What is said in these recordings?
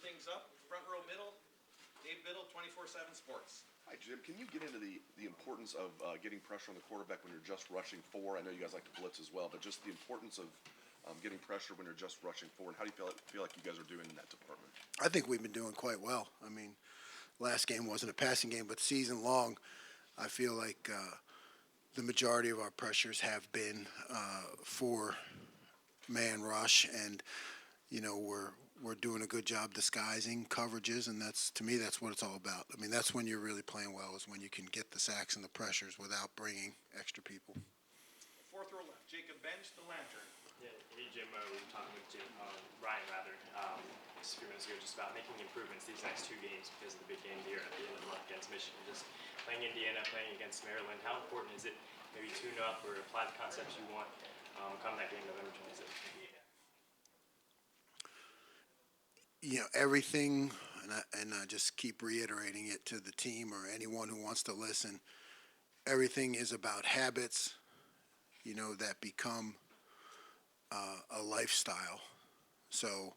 things up, front row middle, Dave Biddle, 24/7 Sports. Hi, Jim. Can you get into the importance of getting pressure on the quarterback when you're just rushing four? I know you guys like to blitz as well, but just the importance of getting pressure when you're just rushing four, and how do you feel like you guys are doing in that department? I think we've been doing quite well. I mean, last game wasn't a passing game, but season long, I feel like the majority of our pressures have been for man rush, and we're doing a good job disguising coverages, and to me that's what it's all about. I mean, that's when you're really playing well, is when you can get the sacks and the pressures without bringing extra people. Fourth row left, Jacob Bench, the Lantern. Yeah, hey Jim, we were talking with Ryan just a few minutes ago, just about making improvements these next two games because of the big game here at the end of the month against Michigan. Just playing Indiana, playing against Maryland. How important is it maybe tune up or apply the concepts you want come that game November 26th? Everything, and I just keep reiterating it to the team or anyone who wants to listen. Everything is about habits, that become a lifestyle. So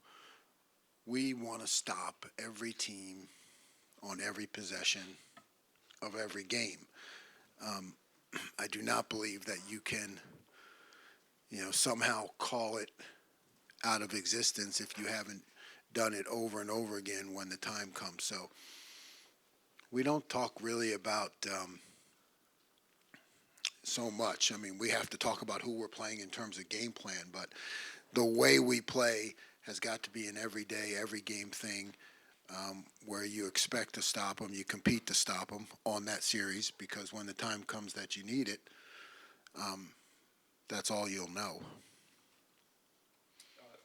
we want to stop every team on every possession of every game. I do not believe that you can, somehow call it out of existence if you haven't done it over and over again when the time comes. So we don't talk really about so much. I mean, we have to talk about who we're playing in terms of game plan, but the way we play has got to be an everyday, every game thing, where you expect to stop them, you compete to stop them on that series, because when the time comes that you need it, that's all you'll know.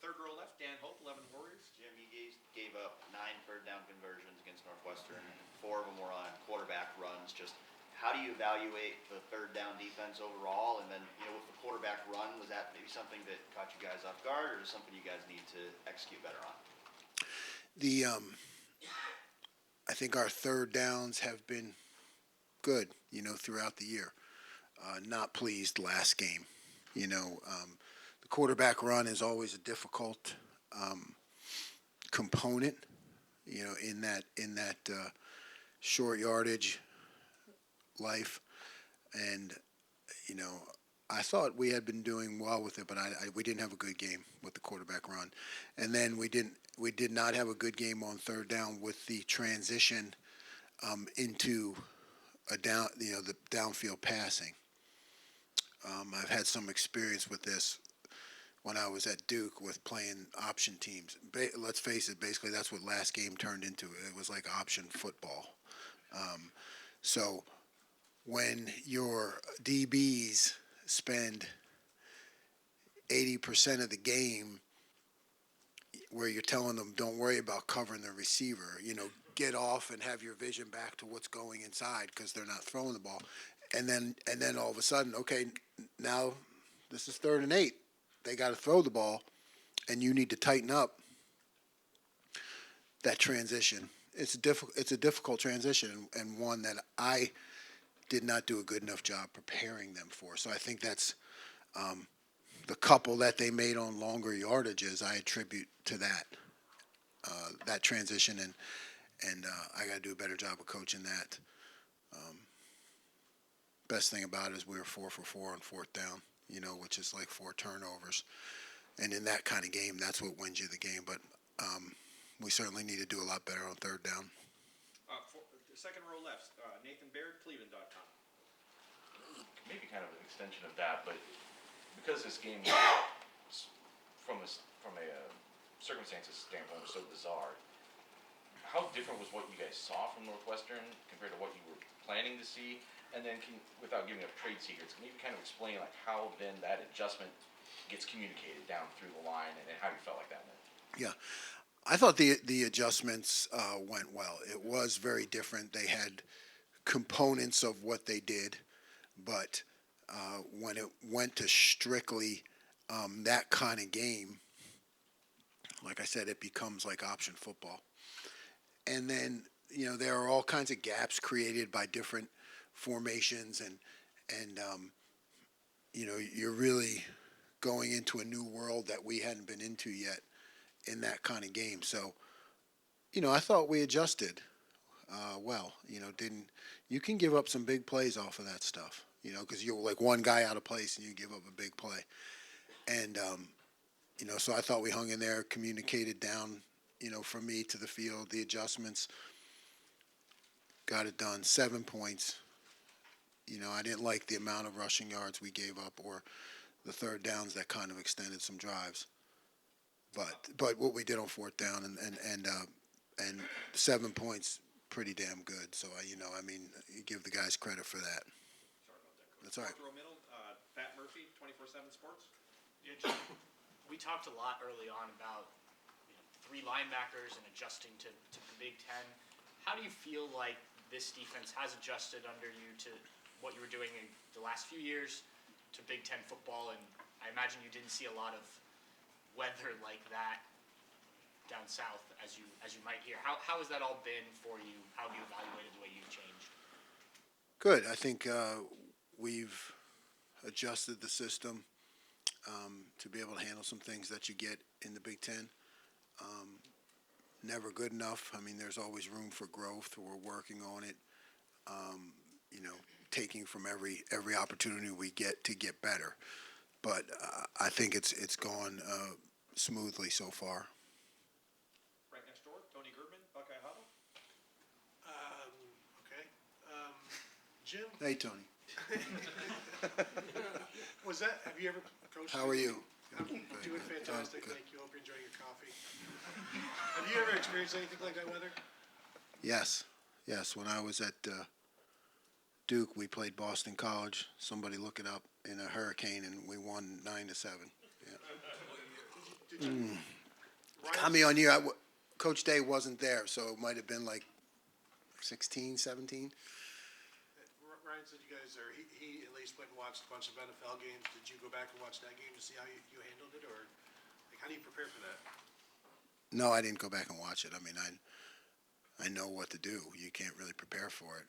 Third row left, Dan Hope, 11 Warriors. Jim, you gave up 9 third down conversions against Northwestern. 4 of them were on quarterback runs. Just how do you evaluate the third down defense overall? And then, with the quarterback run, was that maybe something that caught you guys off guard, or is something you guys need to execute better on? I think our third downs have been good, throughout the year. Not pleased last game. The quarterback run is always a difficult component, in that short yardage life, and I thought we had been doing well with it, but we didn't have a good game with the quarterback run, and then we did not have a good game on third down with the transition into the downfield passing. I've had some experience with this when I was at Duke with playing option teams. Let's face it, basically that's what last game turned into. It was like option football. So when your DBs spend 80% of the game where you're telling them don't worry about covering the receiver, get off and have your vision back to what's going inside because they're not throwing the ball. And then all of a sudden, okay, now this is 3rd and 8. They got to throw the ball, and you need to tighten up that transition. It's a difficult transition, and one that I did not do a good enough job preparing them for. So I think that's the couple that they made on longer yardages. I attribute to that transition, and I got to do a better job of coaching that. Best thing about it is we were 4 for 4 on 4th down, which is like 4 turnovers. And in that kind of game, that's what wins you the game. But we certainly need to do a lot better on 3rd down. Second row left, Nathan Baird, Cleveland.com. Maybe kind of an extension of that, but because this game was from a circumstances standpoint was so bizarre, how different was what you guys saw from Northwestern compared to what you were planning to see? And then, without giving up trade secrets, can you kind of explain how then that adjustment gets communicated down through the line, and how you felt like that went? Yeah, I thought the adjustments went well. It was very different. They had components of what they did, but when it went to strictly that kind of game, like I said, it becomes like option football. And then, there are all kinds of gaps created by different formations, and you're really going into a new world that we hadn't been into yet in that kind of game. So I thought we adjusted well. You can give up some big plays off of that stuff. Because you're like one guy out of place and you give up a big play. And so I thought we hung in there, communicated down, from me to the field, the adjustments, got it done. 7 points. I didn't like the amount of rushing yards we gave up or the third downs that kind of extended some drives. But what we did on fourth down and 7 points, pretty damn good. So you give the guys credit for that. Sorry about that, Coach. That's all right. Fourth row middle, Pat Murphy, 24/7 Sports. Yeah, Jim, we talked a lot early on about three linebackers and adjusting to the Big Ten. How do you feel like this defense has adjusted under you to what you were doing in the last few years to Big Ten football? And I imagine you didn't see a lot of weather like that down south as you might hear. How has that all been for you? How have you evaluated the way you've changed? Good. I think we've adjusted the system to be able to handle some things that you get in the Big Ten. Never good enough. There's always room for growth. We're working on it. Taking from every opportunity we get to get better. But I think it's gone smoothly so far. Right next door, Tony Girdman, Buckeye Huddle. Okay. Jim, Hey, Tony. have you ever coached? How are you? I'm doing Good. fantastic, Oh, good. thank you. Hope you're enjoying your coffee. Have you ever experienced anything like that weather? Yes. When I was at Duke, we played Boston College. Somebody look it up in a hurricane, and we won 9-7. Yeah. Did you? Coming on year, Coach Day wasn't there, so it might have been like 16, 17. Ryan said you guys he at least went and watched a bunch of NFL games. Did you go back and watch that game to see how you handled it, or how do you prepare for that? No, I didn't go back and watch it. I know what to do. You can't really prepare for it.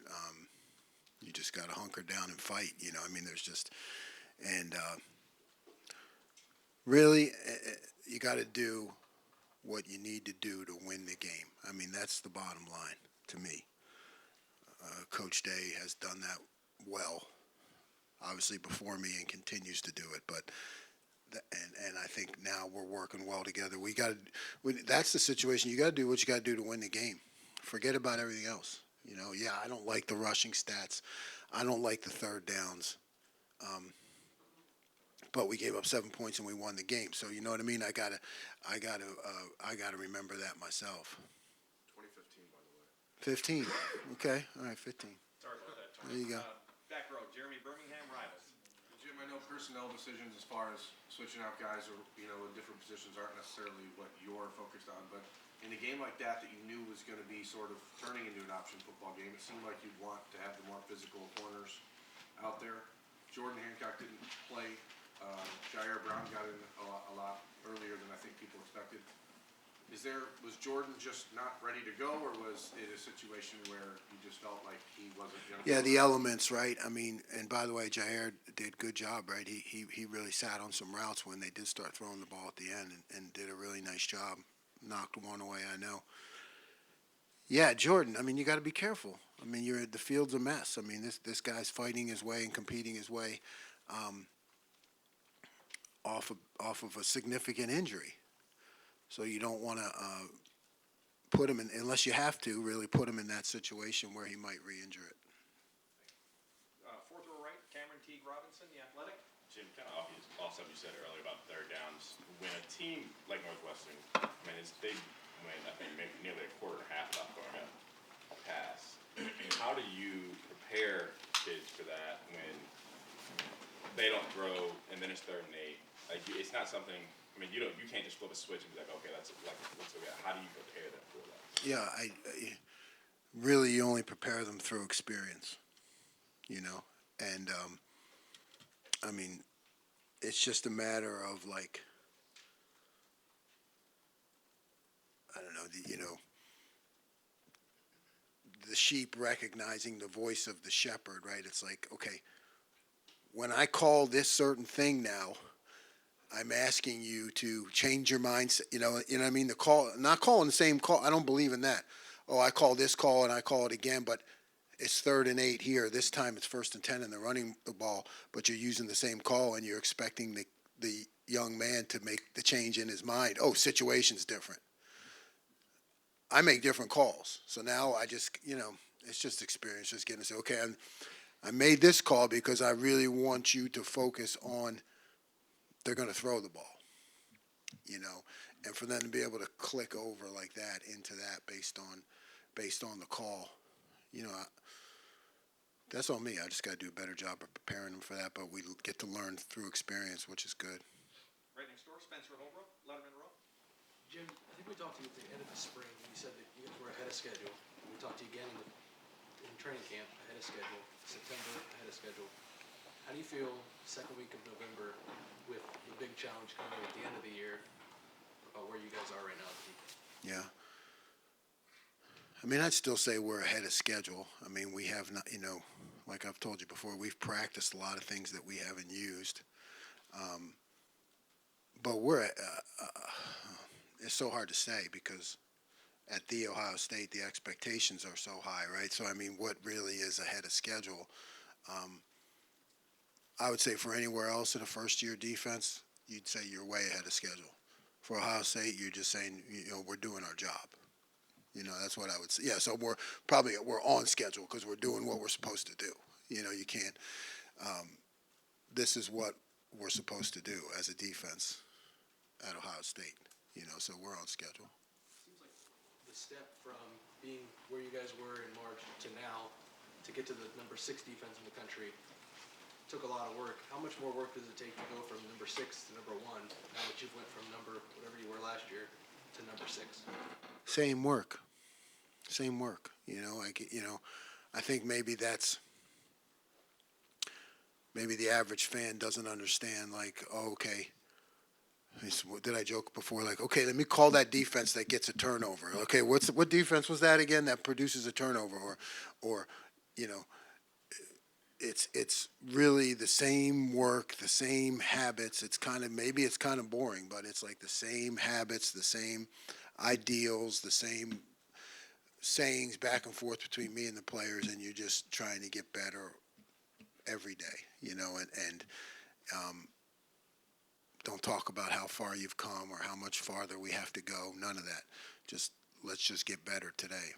You just got to hunker down and fight. There's just really you got to do what you need to do to win the game. That's the bottom line to me. Coach Day has done that well, obviously before me, and continues to do it. But and I think now we're working well together. That's the situation. You got to do what you got to do to win the game. Forget about everything else. I don't like the rushing stats. I don't like the third downs. But we gave up 7 points and we won the game. So you know what I mean? I gotta remember that myself. 2015, by the way. 15. Okay. All right. 15. Sorry about that, Tony. There you go. Back row, Jeremy Birmingham, Rivals. Jim, I know personnel decisions as far as switching out guys or, in different positions aren't necessarily what you're focused on, but in a game like that you knew was going to be sort of turning into an option football game, it seemed like you'd want to have the more physical corners out there. Jordan Hancock didn't play. Jair Brown got in a lot earlier than I think people expected. Was Jordan just not ready to go, or was it a situation where you just felt like he wasn't going to? Yeah, the elements, right? And by the way, Jair did a good job, right? He really sat on some routes when they did start throwing the ball at the end, and did a really nice job. Knocked one away, I know. Yeah, Jordan. You got to be careful. The field's a mess. This guy's fighting his way and competing his way off of a significant injury. So you don't want to put him in, unless you have to, really put him in that situation where he might re-injure it. Fourth row right, Cameron Teague Robinson, The Athletic. Jim, kind of obvious, off something you said earlier about third downs. When a team like Northwestern, they win, I think, maybe nearly a quarter and a half without throwing a pass. How do you prepare kids for that when they don't throw and then it's 3rd and 8? It's not something. You can't just flip a switch and be like, okay, let's go. How do you prepare them for that? Yeah, I really you only prepare them through experience, and it's just a matter of I don't know, the sheep recognizing the voice of the shepherd, right? It's like, okay, when I call this certain thing now, I'm asking you to change your mindset. You know what I mean? The call, not calling the same call. I don't believe in that. Oh, I call this call and I call it again, but it's 3rd and 8 here. This time it's 1st and 10 and they're running the ball, but you're using the same call and you're expecting the young man to make the change in his mind. Oh, situation's different. I make different calls. So now I just, it's just experience, just getting to say, okay, I made this call because I really want you to focus on they're going to throw the ball, and for them to be able to click over like that into that based on the call, that's on me. I just got to do a better job of preparing them for that, but we get to learn through experience, which is good. Right next door, Spencer Holbrook, Letterman Row. Jim, I think we talked to you at the end of the spring, and you said that you guys were ahead of schedule. We talked to you again in training camp, ahead of schedule, September, ahead of schedule. How do you feel second week of November with the big challenge coming at the end of the year about where you guys are right now? Yeah. I mean, I'd still say we're ahead of schedule. I mean, we have not, like I've told you before, we've practiced a lot of things that we haven't used. But it's so hard to say because at the Ohio State, the expectations are so high, right? So, I mean, what really is ahead of schedule? I would say for anywhere else in a first-year defense, you'd say you're way ahead of schedule. For Ohio State, you're just saying, we're doing our job. That's what I would say. Yeah, so we're on schedule because we're doing what we're supposed to do. You can't. This is what we're supposed to do as a defense at Ohio State. So we're on schedule. Seems like the step from being where you guys were in March to now to get to the number 6 defense in the country took a lot of work. How much more work does it take to go from number 6 to number 1 now that you've went from number whatever you were last year to number 6? Same work. I think maybe the average fan doesn't understand, like, oh, okay. Did I joke before? Like, okay, let me call that defense that gets a turnover. Okay, what defense was that again that produces a turnover? Or it's really the same work, the same habits. It's kind of boring, but it's like the same habits, the same ideals, the same sayings back and forth between me and the players, and you're just trying to get better every day, and don't talk about how far you've come or how much farther we have to go. None of that. Let's just get better today.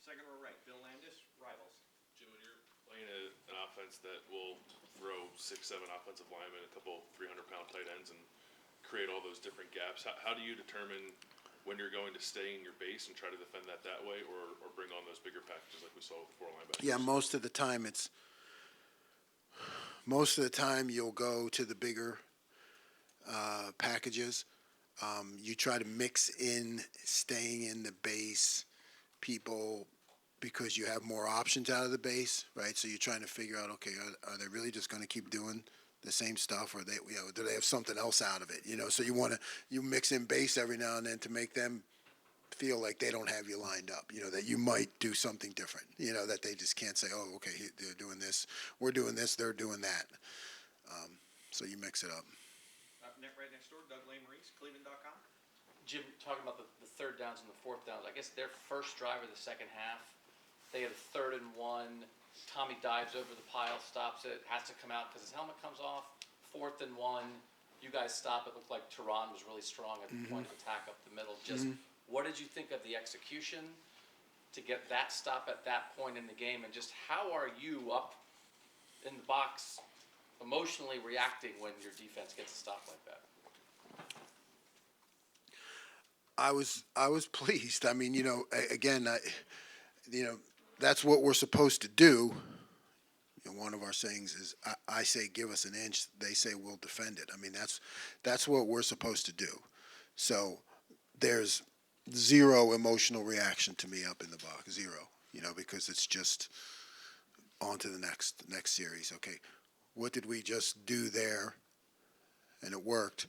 Second row right, Bill Landis, Rivals. Jim, when you're playing an offense that will throw 6-7 offensive linemen, a couple 300-pound tight ends, and create all those different gaps, how do you determine when you're going to stay in your base and try to defend that way, or bring on those bigger packages like we saw with the 4 linebackers? Yeah, most of the time you'll go to the bigger packages. You try to mix in staying in the base people because you have more options out of the base, right? So you're trying to figure out, okay, are they really just going to keep doing the same stuff, or do they have something else out of it? So you mix in base every now and then to make them feel like they don't have you lined up. That you might do something different. That they just can't say, oh, okay, they're doing this, we're doing this, they're doing that. So you mix it up. Right next door, Doug Maurice, Cleveland.com. Jim, talking about the 3rd downs and the 4th downs, I guess their first drive of the second half, they had a 3rd and 1. Tommy dives over the pile, stops it, has to come out because his helmet comes off. 4th and 1, you guys stop. It looked like Tehran was really strong at the point of attack up the middle. Just what did you think of the execution to get that stop at that point in the game, and just how are you up in the box emotionally reacting when your defense gets a stop like that? I was pleased. I mean, again, that's what we're supposed to do. One of our sayings is, I say give us an inch, they say we'll defend it. I mean, that's what we're supposed to do. So there's zero emotional reaction to me up in the box, zero, because it's just on to the next series. Okay, what did we just do there? And it worked.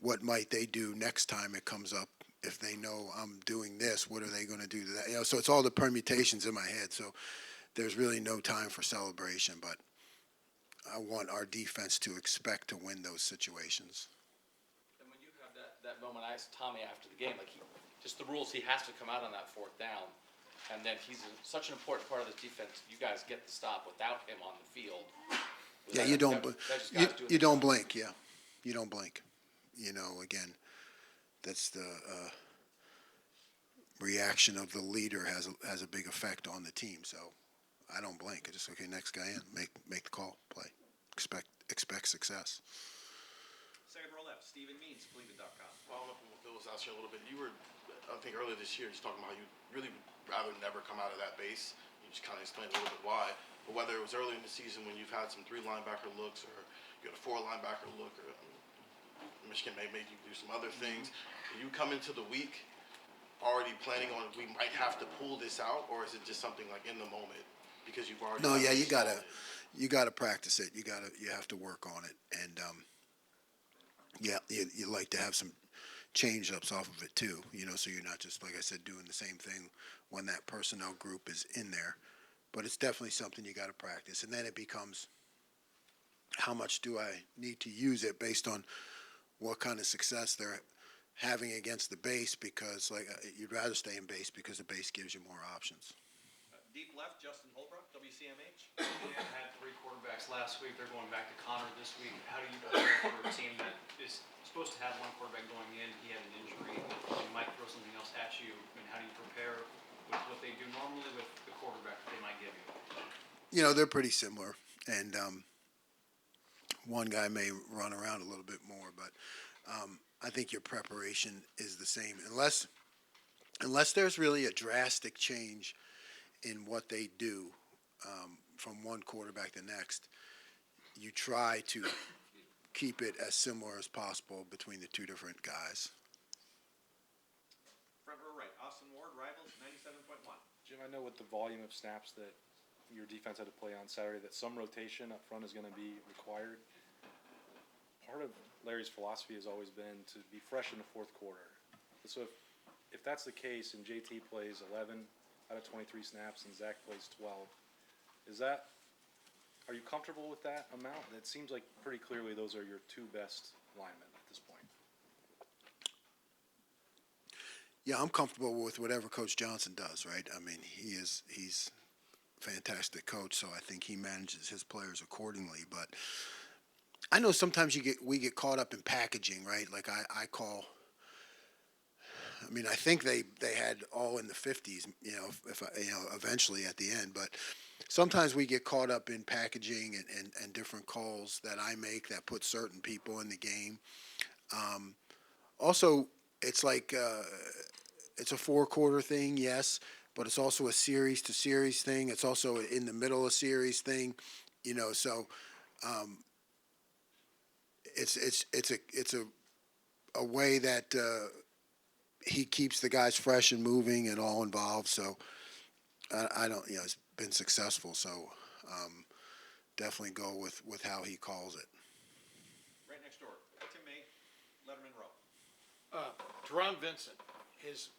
What might they do next time it comes up? If they know I'm doing this, what are they going to do to that? So it's all the permutations in my head. So there's really no time for celebration. But I want our defense to expect to win those situations. And when you have that moment, I asked Tommy after the game, like just the rules, he has to come out on that fourth down. And then he's such an important part of this defense. You guys get the stop without him on the field. Yeah, you don't, you don't blink, yeah. You don't blink. Again, that's the reaction of the leader has a big effect on the team. So I don't blink. I just, okay, next guy in, make the call, play. Expect success. Second row left, Stephen Means, Cleveland.com. Following up on what Bill was asking a little bit, you were, I think earlier this year, just talking about how you really would rather never come out of that base. You just kind of explained a little bit why. But whether it was early in the season when you've had some 3 linebacker looks, or you had a 4 linebacker look, or Michigan may make you do some other things, you come into the week already planning on we might have to pull this out, or is it just something like in the moment because you've already? No, yeah, you gotta practice it. You have to work on it, and yeah, you like to have some change ups off of it too. So you're not just, like I said, doing the same thing when that personnel group is in there. But it's definitely something you got to practice, and then it becomes how much do I need to use it based on what kind of success they're having against the base, because you'd rather stay in base because the base gives you more options. Deep left, Justin Holbrook, WCMH. Indiana had 3 quarterbacks last week. They're going back to Connor this week. How do you prepare for a team that is supposed to have 1 quarterback going in? He had an injury. They might throw something else at you. I mean, how do you prepare with what they do normally with the quarterback that they might give you? They're pretty similar, and one guy may run around a little bit more, but I think your preparation is the same, unless there's really a drastic change in what they do from one quarterback to next. You try to keep it as similar as possible between the 2 different guys. Front row right, Austin Ward, Rivals, 97.1. Jim, I know with the volume of snaps that your defense had to play on Saturday, that some rotation up front is going to be required. Part of Larry's philosophy has always been to be fresh in the fourth quarter. So if that's the case and JT plays 11 out of 23 snaps and Zach plays 12, are you comfortable with that amount? It seems like pretty clearly those are your 2 best linemen at this point. Yeah, I'm comfortable with whatever Coach Johnson does, right? I mean, he's a fantastic coach, so I think he manages his players accordingly. But I know sometimes we get caught up in packaging, right? Like I think they had all in the 50s, eventually at the end. But sometimes we get caught up in packaging and different calls that I make that put certain people in the game. Also, it's like it's a 4-quarter thing, yes, but it's also a series-to-series thing. It's also in the middle of series thing, So it's a way that he keeps the guys fresh and moving and all involved. So I don't, it's been successful. So definitely go with how he calls it. Right next door, Tim May, Letterman Row. Teron Vincent is,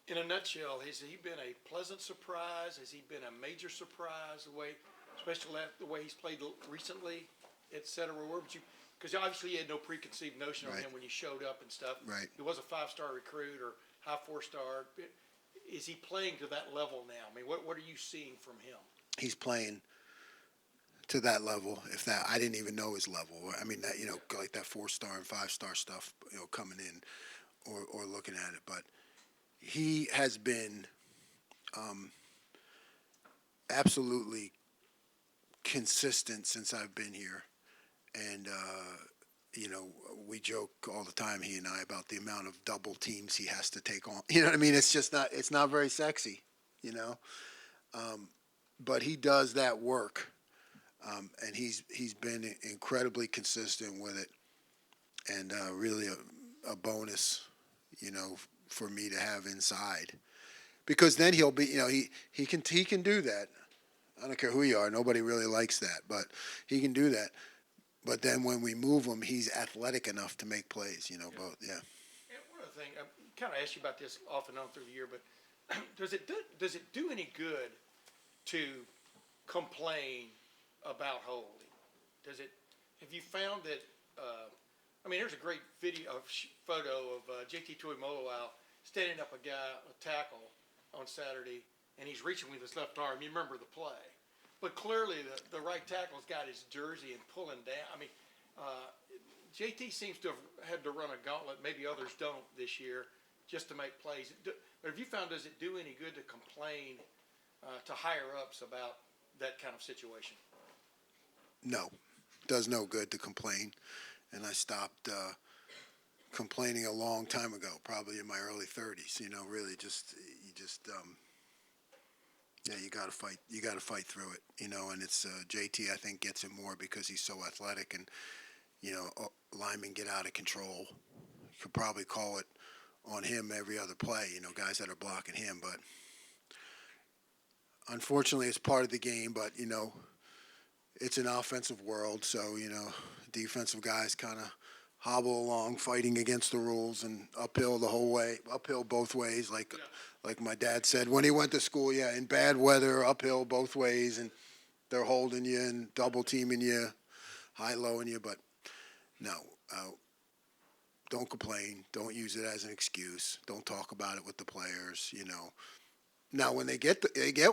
in a nutshell, has he been a pleasant surprise? Has he been a major surprise, especially the way he's played recently, et cetera? Where would you? Because obviously you had no preconceived notion of him when you showed up and stuff. Right. He was a 5-star recruit or high 4-star. Is he playing to that level now? I mean, what are you seeing from him? He's playing to that level. If that, I didn't even know his level. I mean, that like that 4-star and 5-star stuff, coming in or looking at it. But he has been absolutely consistent since I've been here. And, we joke all the time, he and I, about the amount of double teams he has to take on. You know what I mean? It's not very sexy, but he does that work. And he's been incredibly consistent with it, and really a bonus, for me to have inside. Because then he'll be, he can do that. I don't care who you are. Nobody really likes that, but he can do that. But then when we move him, he's athletic enough to make plays, both, yeah. And one other thing, I kind of asked you about this off and on through the year, but does it do any good to complain about holding? have you found that, I mean, here's a great photo of JT Tuimoloau standing up a tackle on Saturday, and he's reaching with his left arm. You remember the play. But clearly, the right tackle's got his jersey and pulling down. I mean, JT seems to have had to run a gauntlet, maybe others don't this year, just to make plays. But have you found, does it do any good to complain to higher-ups about that kind of situation? No, does no good to complain. And I stopped complaining a long time ago, probably in my early 30s. You know, really, yeah, you got to fight. You got to fight through it. You know, and it's JT. I think gets it more because he's so athletic, and you know, linemen get out of control. You could probably call it on him every other play. You know, guys that are blocking him, but unfortunately, it's part of the game. But you know, it's an offensive world, so you know, defensive guys kind of hobble along, fighting against the rules and uphill the whole way, uphill both ways, like my dad said when he went to school. Yeah, in bad weather, uphill both ways, and they're holding you and double teaming you, high-lowing you. But no, don't complain. Don't use it as an excuse. Don't talk about it with the players. You know. Now, when they get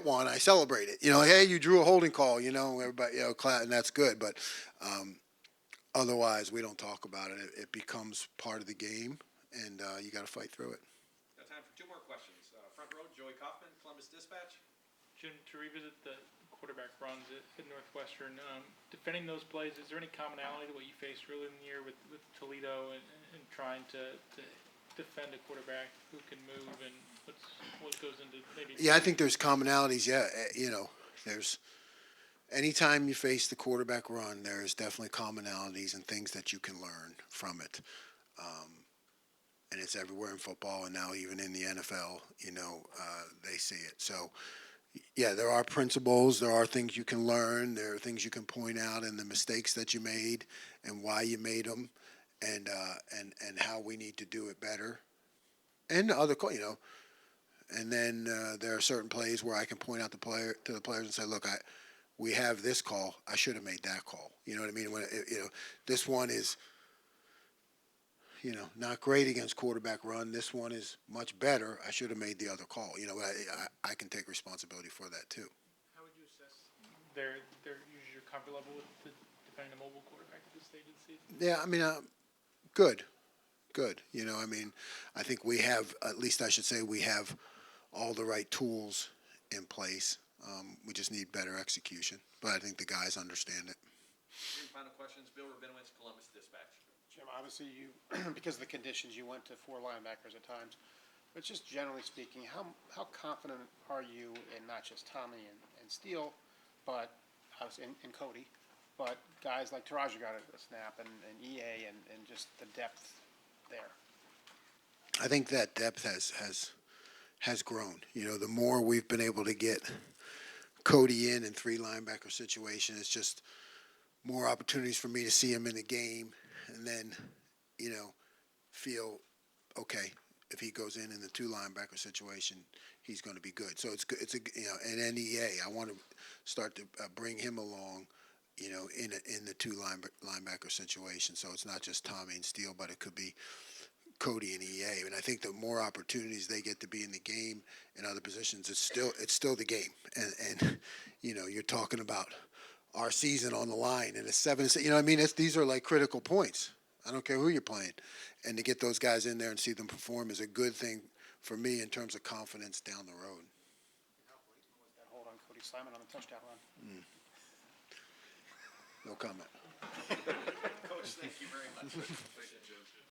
one, I celebrate it. You know, hey, you drew a holding call. You know, everybody, you know, and that's good. But otherwise, we don't talk about it. It becomes part of the game, and you got to fight through it. Got time for two more questions. Front row, Joey Kaufman, Columbus Dispatch. Jim, to revisit the quarterback runs at Northwestern, defending those plays, is there any commonality to what you faced earlier in the year with Toledo and trying to defend a quarterback who can move, and what goes into maybe? Yeah, I think there's commonalities. Yeah, you know, there's anytime you face the quarterback run, there's definitely commonalities and things that you can learn from it. And it's everywhere in football, and now even in the NFL, you know, they see it. So, yeah, there are principles. There are things you can learn. There are things you can point out, and the mistakes that you made, and why you made them, and how we need to do it better. And other, you know, and then there are certain plays where I can point out to the players and say, look, we have this call. I should have made that call. You know what I mean? When you know, this one is, you know, not great against quarterback run. This one is much better. I should have made the other call. You know, I can take responsibility for that too. How would you assess usually your comfort level with defending a mobile quarterback at this stage of the season? Yeah, I mean, good. You know, I mean, I think we have, at least I should say, we have all the right tools in place. We just need better execution. But I think the guys understand it. Three final questions. Bill Rabinowitz, Columbus Dispatch. Jim, obviously you, because of the conditions, you went to four linebackers at times. But just generally speaking, how confident are you in not just Tommy and Steele, but in Cody, but guys like Taraji got a snap and EA and just the depth there? I think that depth has grown. You know, the more we've been able to get Cody in three linebacker situation, it's just more opportunities for me to see him in the game, and then, you know, feel okay if he goes in the two linebacker situation, he's going to be good. So it's good. It's a, you know, and NEA, I want to start to bring him along, you know, in the two linebacker situation. So it's not just Tommy and Steele, but it could be Cody and EA. And I think the more opportunities they get to be in the game in other positions, it's still the game. And you know, you're talking about our season on the line, and it's 7. You know what I mean? These are like critical points. I don't care who you're playing. And to get those guys in there and see them perform is a good thing for me in terms of confidence down the road. How blatant was that hold on Cody Simon on the touchdown run? No comment. Coach, thank you very much.